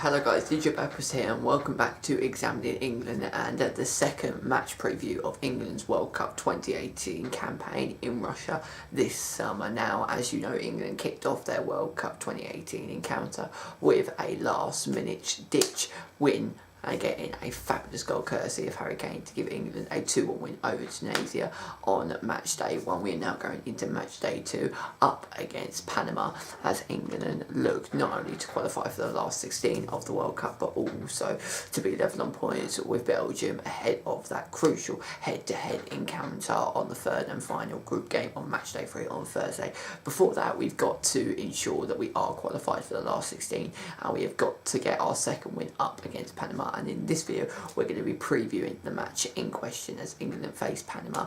Hello guys, DJ Bagpuss here and welcome back to Examining England and the second match preview of England's World Cup 2018 campaign in Russia this summer. Now, as you know, England kicked off their World Cup 2018 encounter with a last minute ditch win and getting a fabulous goal courtesy of Harry Kane to give England a 2-1 win over Tunisia on match day 1. We are now going into match day 2 up against Panama as England look not only to qualify for the last 16 of the World Cup but also to be level on points with Belgium ahead of that crucial head-to-head encounter on the third and final group game on match day 3 on Thursday. Before that, we've got to ensure that we are qualified for the last 16 and we have got to get our second win up against Panama. And in this video we're going to be previewing the match in question as England face Panama,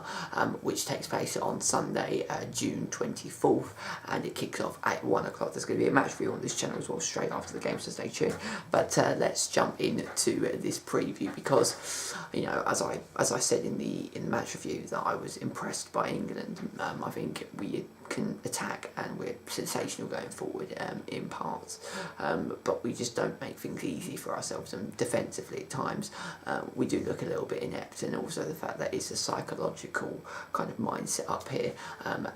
which takes place on Sunday, June 24th, and it kicks off at 1 o'clock. There's going to be a match review on this channel as well straight after the game, so stay tuned. But let's jump into this preview because, you know, as I said in the match review, that I was impressed by England. I think we can attack and we're sensational going forward in parts, but we just don't make things easy for ourselves, and defensively at times we do look a little bit inept. And also the fact that it's a psychological kind of mindset up here,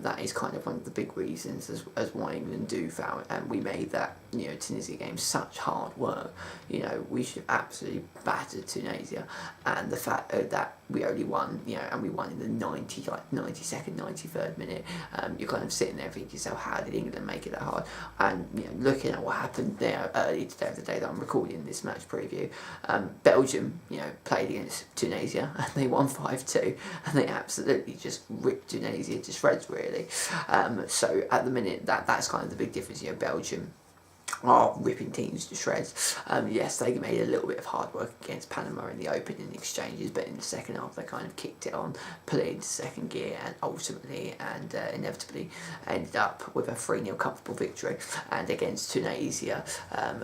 that is kind of one of the big reasons as why England do foul, and we made that, you know, Tunisia game such hard work. You know, we should have absolutely battered Tunisia, and the fact that we only won, you know, and we won in the 92nd, 93rd minute, you're kind of sitting there thinking to yourself, how did England make it that hard? And, you know, looking at what happened there early today, the day that I'm recording this match preview, Belgium, you know, played against Tunisia and they won 5-2, and they absolutely just ripped Tunisia to shreds, really. So at the minute, that's kind of the big difference. You know, Belgium are ripping teams to shreds. Yes, they made a little bit of hard work against Panama in the opening exchanges, but in the second half they kind of kicked it on, put it into second gear, and ultimately and inevitably ended up with a 3-0 comfortable victory. And against Tunisia,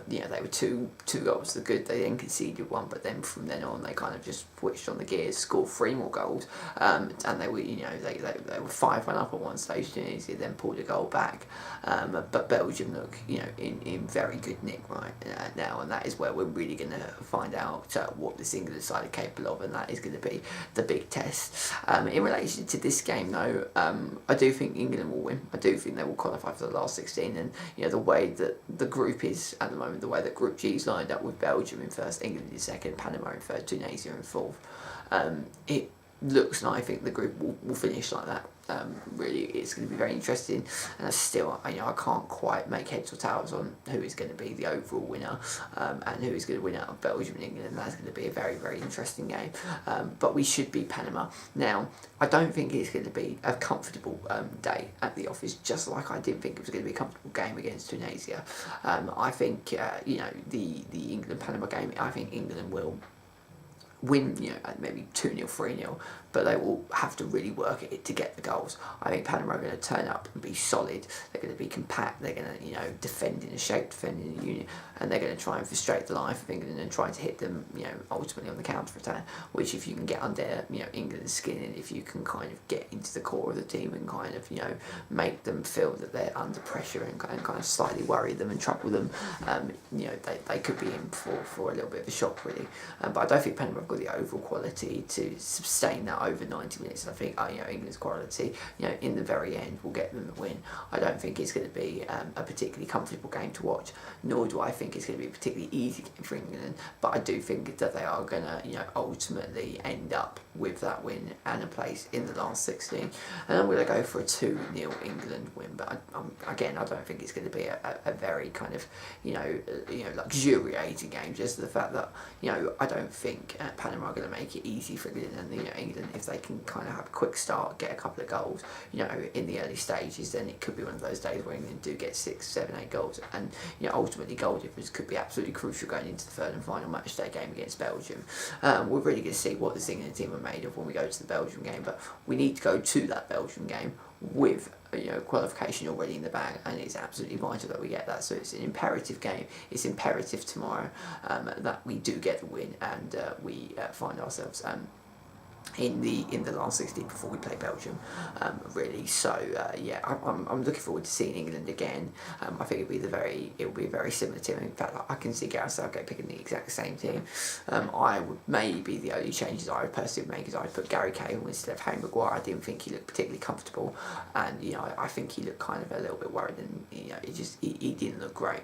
you know, they were two goals to the good. They then conceded one, but then from then on they kind of just switched on the gears, scored 3 more goals, and they were, you know, they were 5-1 up at one stage. Tunisia then pulled a goal back, but Belgium look, you know, in very good nick right now, and that is where we're really going to find out what this England side are capable of, and that is going to be the big test. In relation to this game though, I do think England will win. I do think they will qualify for the last 16, and, you know, the way that the group is at the moment, the way that Group G is lined up with Belgium in first, England in second, Panama in third, Tunisia in fourth, it looks, and I think the group will finish like that. Really, it's going to be very interesting, and still, you know, I can't quite make heads or tails on who is going to be the overall winner, and who is going to win out of Belgium and England, and that's going to be a very, very interesting game. But we should beat Panama. Now, I don't think it's going to be a comfortable day at the office, just like I didn't think it was going to be a comfortable game against Tunisia. I think, you know, the England-Panama game, I think England will win, you know, maybe 2-0, 3-0, but they will have to really work at it to get the goals. I think Panama are going to turn up and be solid. They're going to be compact. They're going to, you know, defend in a shape, defend in a unit, and they're going to try and frustrate the life of England and try to hit them, you know, ultimately on the counter attack. Which, if you can get under, you know, England's skin, and if you can kind of get into the core of the team and kind of, you know, make them feel that they're under pressure and kind of slightly worry them and trouble them, you know, they could be in for a little bit of a shock, really. But I don't think Panama have got the overall quality to sustain that over 90 minutes. I think, you know, England's quality, you know, in the very end will get them the win. I don't think it's going to be a particularly comfortable game to watch, nor do I think it's going to be a particularly easy game for England, but I do think that they are going to, you know, ultimately end up with that win and a place in the last 16. And I'm going to go for a 2-0 England win, but again, I don't think it's going to be a very kind of, you know, luxuriating game, just the fact that, you know, I don't think Panama are going to make it easy for England, and, you know, England, if they can kind of have a quick start, get a couple of goals, you know, in the early stages, then it could be one of those days where England do get 6, 7, 8 goals, and, you know, ultimately goal difference could be absolutely crucial going into the third and final match day game against Belgium. We're really going to see what this England team are made of when we go to the Belgium game, but we need to go to that Belgium game with, you know, qualification already in the bag, and it's absolutely vital that we get that. So it's an imperative game. It's imperative tomorrow that we do get the win, and we find ourselves in the last 16 before we play Belgium, really. So yeah, I'm looking forward to seeing England again. I think it'll be a very similar team. In fact, I can see Gareth Southgate picking the exact same team. I would maybe the only changes I would personally make is I'd put Gary Cahill instead of Harry Maguire. I didn't think he looked particularly comfortable, and I think he looked kind of a little bit worried, and he didn't look great.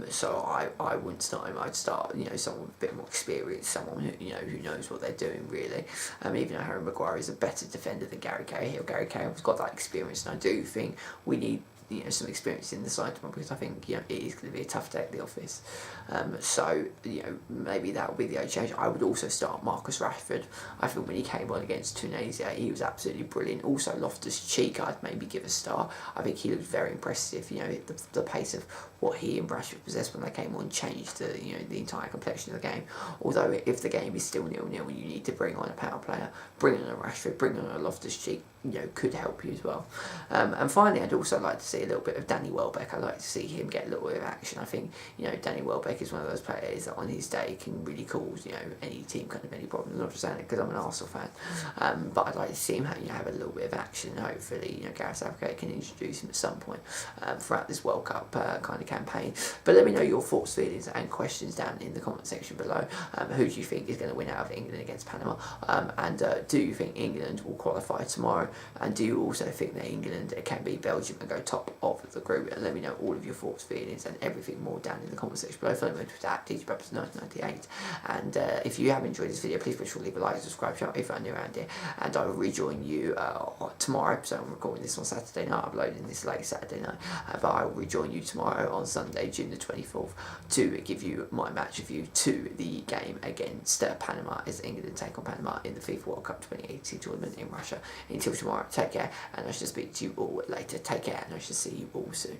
So I wouldn't start him. I'd start someone with a bit more experience, someone who knows what they're doing really. Even though Harry Maguire is a better defender than Gary Cahill, Gary Cahill's got that experience, and I do think we need some experience in the side tomorrow, because I think it is going to be a tough day at the office. So maybe that will be the only change. I would also start Marcus Rashford. I think when he came on against Tunisia, he was absolutely brilliant. Also Loftus-Cheek, I'd maybe give a start. I think he looked very impressive. The pace of what he and Rashford possessed when they came on changed the entire complexion of the game. Although if the game is still 0-0 and you need to bring on a power player, bring on a Rashford, bring on a Loftus-Cheek, could help you as well. And finally, I'd also like to see a little bit of Danny Welbeck. I'd like to see him get a little bit of action. I think Danny Welbeck is one of those players that on his day can really cause any team kind of any problem. I'm not just saying it because I'm an Arsenal fan, but I'd like to see him have a little bit of action. Hopefully Gareth Southgate can introduce him at some point throughout this World Cup kind of campaign. But let me know your thoughts, feelings and questions down in the comment section below. Who do you think is going to win out of England against Panama, and do you think England will qualify tomorrow? And do you also think that England can beat Belgium and go top of the group? And let me know all of your thoughts, feelings and everything more down in the comment section below. Follow me on Twitter at DJBagpuss1998. And if you have enjoyed this video, please make sure to leave a like and subscribe channel if you're new around here. And I will rejoin you tomorrow. So I'm recording this on Saturday night, uploading this late Saturday night. But I will rejoin you tomorrow on Sunday, June the 24th, to give you my match review to the game against Panama, as England take on Panama in the FIFA World Cup 2018 tournament in Russia. Until tomorrow, take care, and I shall speak to you all later. Take care, and I shall see you all soon.